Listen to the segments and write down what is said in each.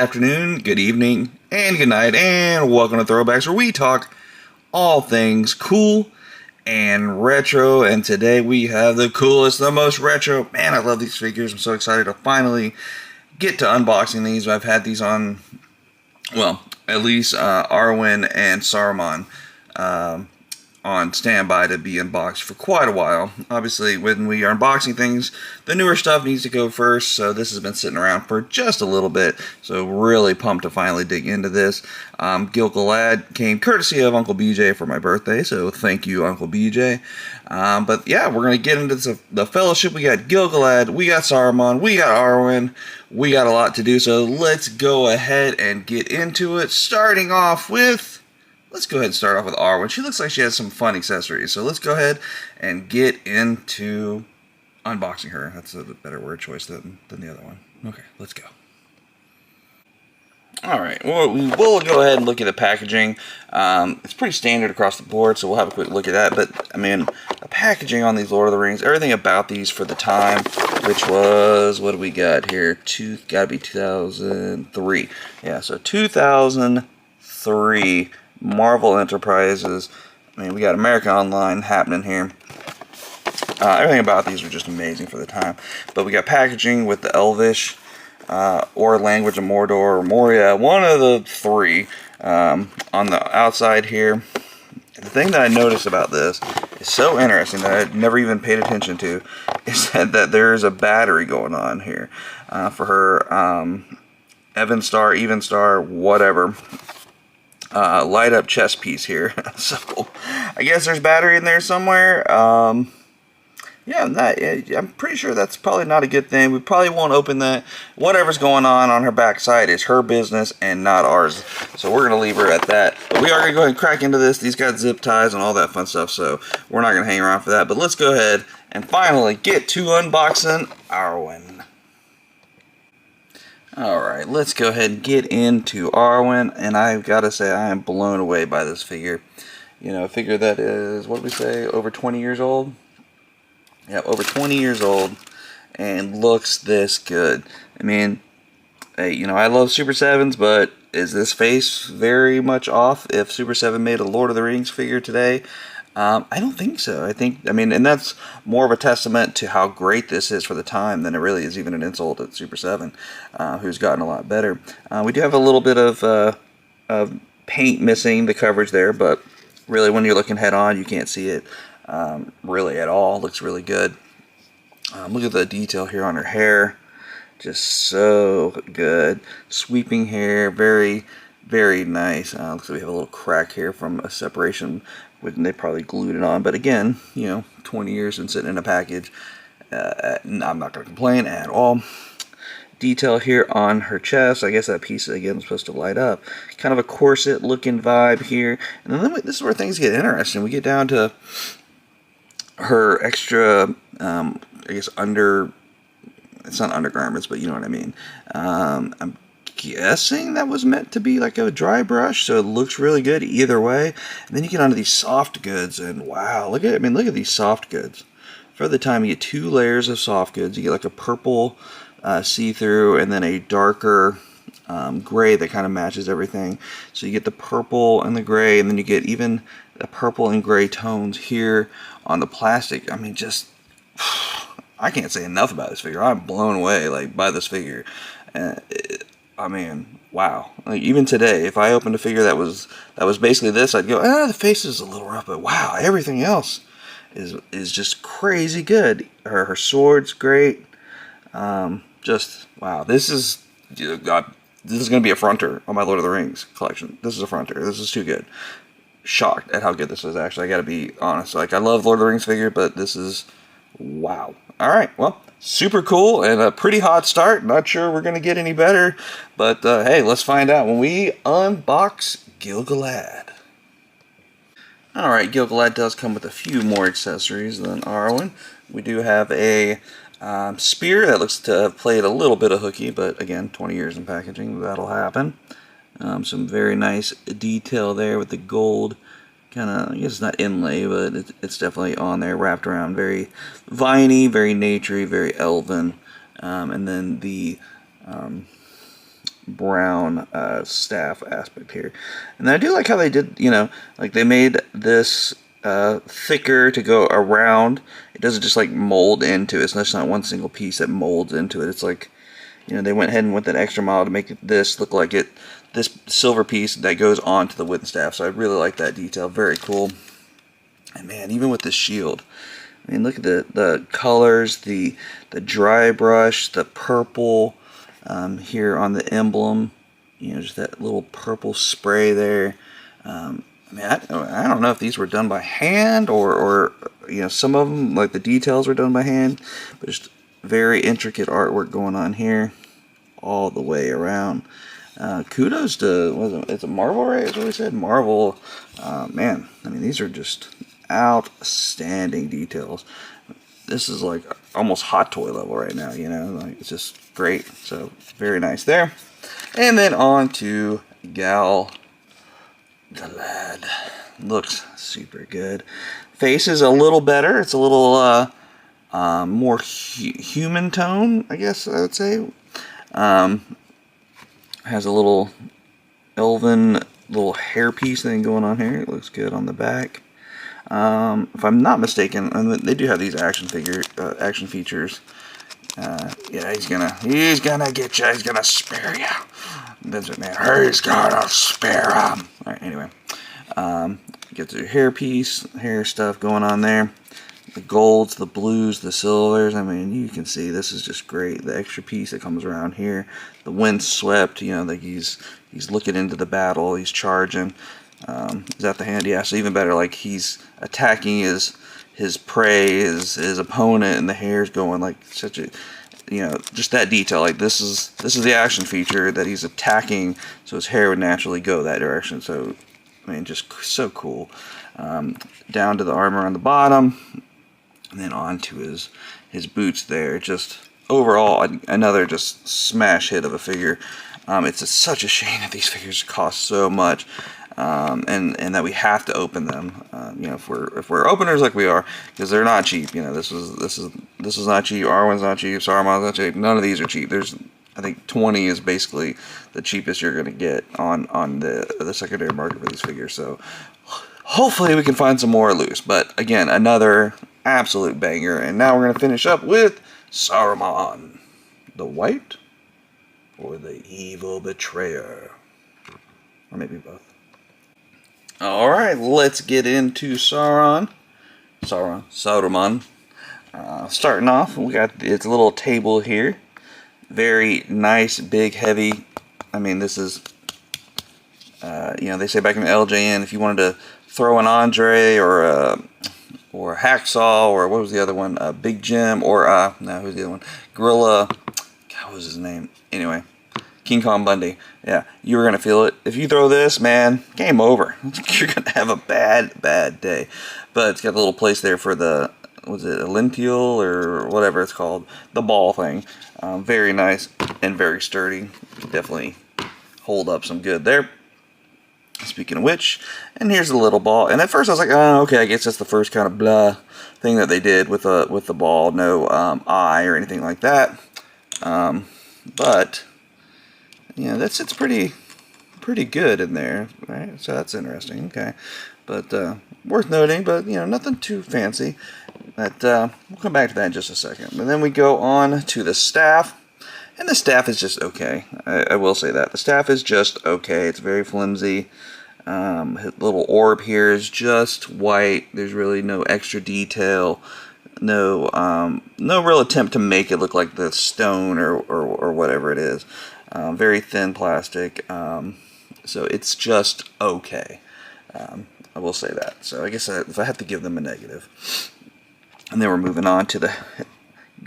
afternoon, good evening, and good night, and welcome to Throwbacks, where we talk all things cool and retro. And today we have the coolest, the most retro. Man, I love these figures. I'm so excited to finally get to unboxing these. I've had these on, well, at least Arwen and Saruman on standby to be unboxed for quite a while. Obviously, when we are unboxing things, the newer stuff needs to go first, so this has been sitting around for just a little bit, so really pumped to finally dig into this. Gil-galad came courtesy of Uncle BJ for my birthday, so thank you, Uncle BJ. But yeah, we're going to get into the Fellowship. We got Gil-galad, we got Saruman, we got Arwen, we got a lot to do, so let's go ahead and get into it, starting off with... Let's go ahead and start off with Arwen. She looks like she has some fun accessories, so let's go ahead and get into unboxing her. That's a better word choice than the other one. Okay, let's go. Alright, well, we'll go ahead and look at the packaging. It's pretty standard across the board, so we'll have a quick look at that. But, I mean, the packaging on these Lord of the Rings, everything about these for the time, which was, what do we got here? Gotta be 2003. Yeah, so 2003... Marvel Enterprises. I mean, we got America Online happening here. Everything about these were just amazing for the time. But we got packaging with the Elvish, or Language of Mordor, or Moria, one of the three, on the outside here. The thing that I noticed about this is so interesting that I never even paid attention to, is that there's a battery going on here for her Even Star, whatever. Light up chest piece here. So I guess there's battery in there somewhere. Yeah, I'm pretty sure that's probably not a good thing. We probably won't open that. Whatever's going on her backside is her business and not ours. So we're gonna leave her at that. But we are gonna go ahead and crack into this. These got zip ties and all that fun stuff, so we're not gonna hang around for that. But let's go ahead and finally get to unboxing Arwen. Alright, let's go ahead and get into Arwen, and I've got to say I am blown away by this figure. You know, a figure that is, what did we say, over 20 years old? Yeah, over 20 years old, and looks this good. I mean, hey, you know, I love Super 7s, but is this face very much off if Super 7 made a Lord of the Rings figure today? I don't think so. I mean, and that's more of a testament to how great this is for the time than it really is even an insult at Super 7, who's gotten a lot better. We do have a little bit of paint missing the coverage there, but really when you're looking head on, you can't see it really at all. Looks really good. Look at the detail here on her hair. Just so good. Sweeping hair, very, very nice. Looks like we have a little crack here from a separation. They probably glued it on, but again, you know, 20 years and sitting in a package, I'm not going to complain at all. Detail here on her chest. I guess that piece again is supposed to light up. Kind of a corset looking vibe here. And then this is where things get interesting. We get down to her extra, I guess it's not undergarments, but you know what I mean. I'm guessing that was meant to be like a dry brush, so it looks really good either way. And then you get onto these soft goods, and wow, look at these soft goods. For the time, you get 2 layers of soft goods. You get like a purple see-through, and then a darker gray that kind of matches everything. So you get the purple and the gray, and then you get even the purple and gray tones here on the plastic. I mean, just I can't say enough about this figure. I'm blown away by this figure. I mean, wow. Like, even today, if I opened a figure that was basically this, I'd go, the face is a little rough, but wow, everything else is just crazy good. Her sword's great. Just wow. This is going to be a fronter on my Lord of the Rings collection. This is a fronter. This is too good. Shocked at how good this is, actually. I got to be honest. Like, I love Lord of the Rings figure, but this is wow. All right, well, super cool and a pretty hot start. Not sure we're going to get any better, but hey, let's find out when we unbox Gil-galad. Alright, Gil-galad does come with a few more accessories than Arwen. We do have a spear that looks to have played a little bit of hooky, but again, 20 years in packaging, that'll happen. Some very nice detail there with the gold kind of, I guess it's not inlay, but it's definitely on there, wrapped around, very viney, very naturey, very elven. And then the brown staff aspect here. And I do like how they did, you know, like they made this thicker to go around. It doesn't just like mold into it. It's just not one single piece that molds into it. It's like, you know, they went ahead and went that extra mile to make this look like this silver piece that goes onto the wooden staff. So I really like that detail. Very cool. And man, even with this shield, I mean, look at the colors, the dry brush, the purple here on the emblem. You know, just that little purple spray there. I mean, I don't know if these were done by hand or you know, some of them, like the details were done by hand, but just very intricate artwork going on here all the way around. Kudos to, it's a Marvel, right? That's what we said, Marvel. Man, I mean, these are just outstanding details. This is like almost Hot Toy level right now, you know, like it's just great. So very nice there. And then on to Gal Galad. Looks super good. Face is a little better. It's a little more human tone, I guess I would say. Has a little elven little hairpiece thing going on here. It looks good on the back. If I'm not mistaken, and they do have these action features. Yeah, he's gonna get you. He's gonna spare you. That's what, man. He's gonna spare him. All right. Anyway, get your hair stuff going on there. The golds, the blues, the silvers. I mean, you can see this is just great. The extra piece that comes around here. The windswept. You know, like he's looking into the battle. He's charging. Is that the hand? Yeah. So even better, like he's attacking his prey, his opponent, and the hair's going like such a, you know, just that detail. Like this is the action feature that he's attacking, so his hair would naturally go that direction. So, I mean, just so cool. Down to the armor on the bottom, and then on to his boots there. Just overall, another just smash hit of a figure. It's such a shame that these figures cost so much. And that we have to open them, you know, if we're openers like we are, because they're not cheap. You know, this is not cheap. Arwen's not cheap. Saruman's not cheap. None of these are cheap. There's, I think 20 is basically the cheapest you're going to get on the secondary market for these figures. So hopefully we can find some more loose. But again, another absolute banger. And now we're going to finish up with Saruman, the White or the Evil Betrayer, or maybe both. Alright, let's get into Saruman. Starting off, we got its little table here. Very nice, big, heavy. I mean, this is, you know, they say back in the LJN, if you wanted to throw an Andre or a Hacksaw, or what was the other one? Big Jim, or, no, who's the other one? Gorilla, God, what was his name? Anyway. King Kong Bundy. Yeah, you were going to feel it. If you throw this, man, game over. You're going to have a bad day. But it's got a little place there for the, was it a lentil or whatever it's called? The ball thing. Very nice and very sturdy. Definitely hold up some good there. Speaking of which, and here's the little ball. And at first I was like, oh, okay, I guess that's the first kind of blah thing that they did with the ball. No eye or anything like that. But yeah, that sits pretty good in there, right? So that's interesting. Okay, but worth noting. But you know, nothing too fancy. But we'll come back to that in just a second. But then we go on to the staff, and the staff is just okay. I will say that the staff is just okay. It's very flimsy. His little orb here is just white. There's really no extra detail. No real attempt to make it look like the stone or whatever it is. Very thin plastic, so it's just okay. I will say that. So I guess if I have to give them a negative. And then we're moving on to the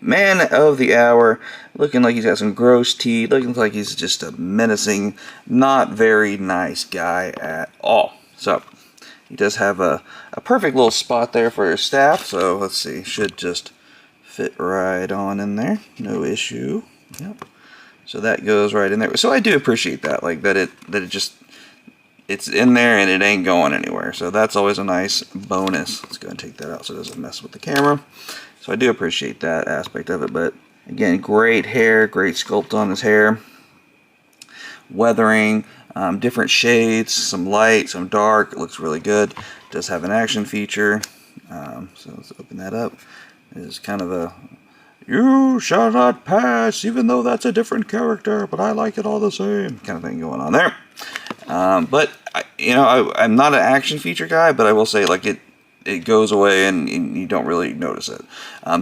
man of the hour, looking like he's got some gross teeth, looking like he's just a menacing, not very nice guy at all. So he does have a perfect little spot there for his staff. So let's see, should just fit right on in there, no issue. Yep. So that goes right in there. So I do appreciate that, like that it just, it's in there and it ain't going anywhere. So that's always a nice bonus. Let's go and take that out so it doesn't mess with the camera. So I do appreciate that aspect of it. But again, great hair, great sculpt on his hair. weathering, different shades, some light, some dark. It looks really good. It does have an action feature. So let's open that up. It's kind of a "you shall not pass," even though that's a different character, but I like it all the same kind of thing going on there. But I'm not an action feature guy, but I will say, like, it goes away and you don't really notice it.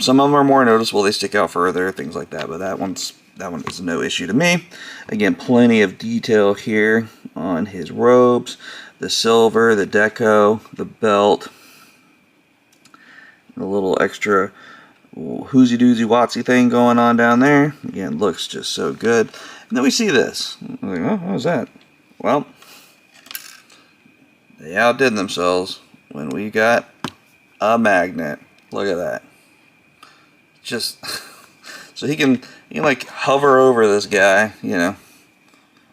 Some of them are more noticeable; they stick out further, things like that. But that one is no issue to me. Again, plenty of detail here on his robes, the silver, the deco, the belt, the little extra whoozy doozy watsy thing going on down there. Again, looks just so good. And then we see this. I'm like, oh, what was that? Well, they outdid themselves when we got a magnet. Look at that. Just so he can like hover over this guy,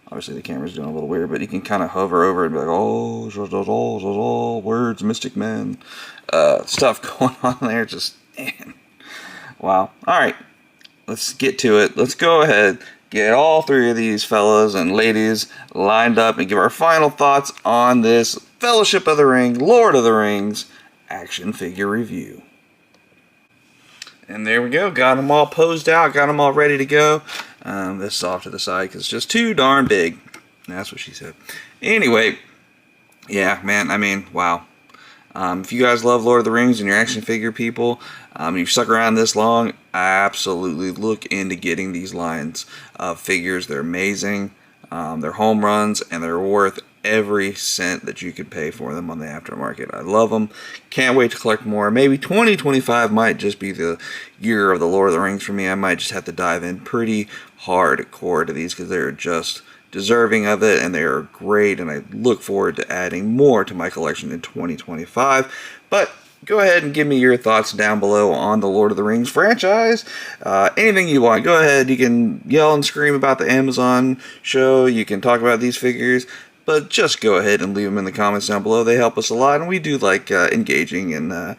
Obviously the camera's doing a little weird, but he can kind of hover over and be like, oh, words, mystic men, stuff going on there. Just, man. Wow. Alright, let's get to it. Let's go ahead, get all three of these fellas and ladies lined up and give our final thoughts on this Fellowship of the Ring, Lord of the Rings action figure review. And there we go. Got them all posed out, got them all ready to go. This is off to the side because it's just too darn big. That's what she said. Anyway, yeah, man, I mean, wow. If you guys love Lord of the Rings and you're action figure people, you've stuck around this long, absolutely look into getting these lines of figures. They're amazing. They're home runs, and they're worth every cent that you could pay for them on the aftermarket. I love them. Can't wait to collect more. Maybe 2025 might just be the year of the Lord of the Rings for me. I might just have to dive in pretty hardcore to these because they're just deserving of it, and they are great, and I look forward to adding more to my collection in 2025. But go ahead and give me your thoughts down below on the Lord of the Rings franchise. Anything you want. Go ahead. You can yell and scream about the Amazon show. You can talk about these figures. But just go ahead and leave them in the comments down below. They help us a lot, and we do like engaging and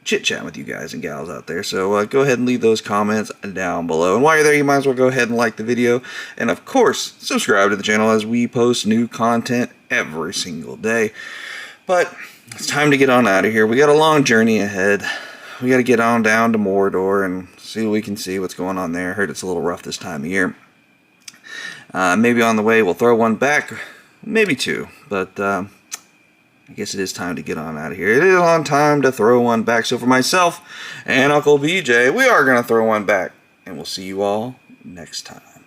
chit-chat with you guys and gals out there. So go ahead and leave those comments down below. And while you're there, you might as well go ahead and like the video. And of course, subscribe to the channel as we post new content every single day. But it's time to get on out of here. We got a long journey ahead. We got to get on down to Mordor and see what we can see, what's going on there. I heard it's a little rough this time of year. Maybe on the way we'll throw one back. Maybe two. But I guess it is time to get on out of here. It is on time to throw one back. So for myself and Uncle BJ, we are going to throw one back. And we'll see you all next time.